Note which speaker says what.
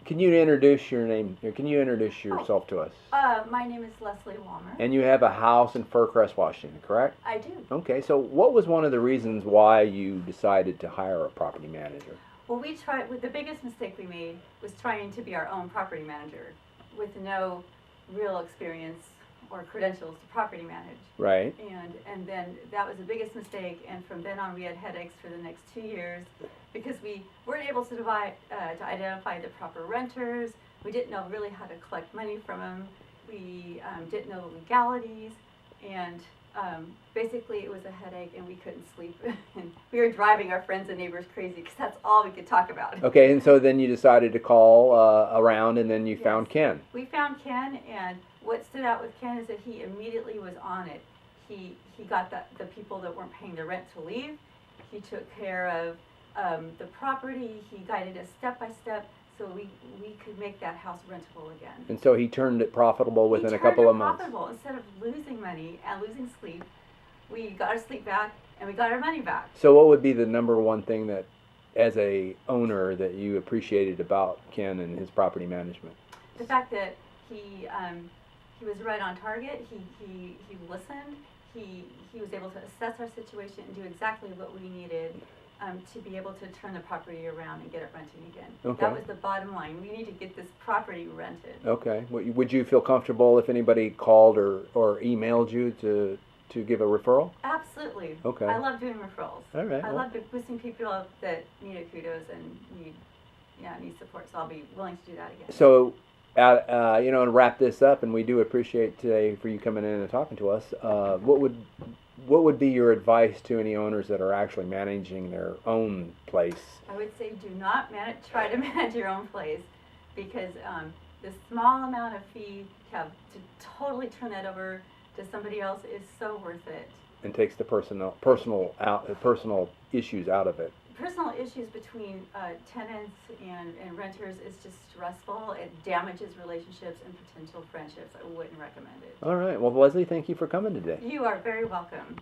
Speaker 1: Can you introduce your name? Or can you introduce
Speaker 2: Oh,
Speaker 1: yourself to us?
Speaker 2: my name is Leslie Walmer.
Speaker 1: And you have a house in Fircrest, Washington, correct?
Speaker 2: I do.
Speaker 1: Okay, so what was one of the reasons why you decided to hire a property manager?
Speaker 2: Well, we tried. The biggest mistake we made was trying to be our own property manager, with no real experience or credentials to property manage.
Speaker 1: Right.
Speaker 2: And then that was the biggest mistake. And from then on, we had headaches for the next 2 years because we weren't able to to identify the proper renters. We didn't know really how to collect money from them. We didn't know the legalities, and basically it was a headache, and we couldn't sleep. And we were driving our friends and neighbors crazy because that's all we could talk about.
Speaker 1: Okay, and so then you decided to call around, and then you
Speaker 2: Yes.
Speaker 1: found Ken.
Speaker 2: We found Ken, and what stood out with Ken is that he immediately was on it. He got the people that weren't paying their rent to leave. He took care of the property. He guided us step by step so we could make that house rentable again.
Speaker 1: And so he turned it profitable within
Speaker 2: He
Speaker 1: a couple
Speaker 2: turned
Speaker 1: of
Speaker 2: it
Speaker 1: months.
Speaker 2: profitable. Instead of losing money and losing sleep, we got our sleep back and we got our money back.
Speaker 1: So what would be the number one thing that, as a owner, that you appreciated about Ken and his property management?
Speaker 2: The fact that he was right on target. He listened. He was able to assess our situation and do exactly what we needed to be able to turn the property around and get it renting again.
Speaker 1: Okay.
Speaker 2: That was the bottom line. We need to get this property rented.
Speaker 1: Okay. Would you feel comfortable if anybody called or emailed you to give a referral?
Speaker 2: Absolutely.
Speaker 1: Okay.
Speaker 2: I love doing referrals.
Speaker 1: All right.
Speaker 2: I love boosting people up that need a kudos and need support. So I'll be willing to do that again.
Speaker 1: So, to wrap this up, and we do appreciate today for you coming in and talking to us. What would be your advice to any owners that are actually managing their own place?
Speaker 2: I would say do not try to manage your own place, because the small amount of fee to totally turn that over to somebody else is so worth it.
Speaker 1: And takes the personal issues out of it.
Speaker 2: Personal issues between tenants and renters is just stressful. It damages relationships and potential friendships. I wouldn't recommend it.
Speaker 1: All right. Well, Leslie, thank you for coming today.
Speaker 2: You are very welcome.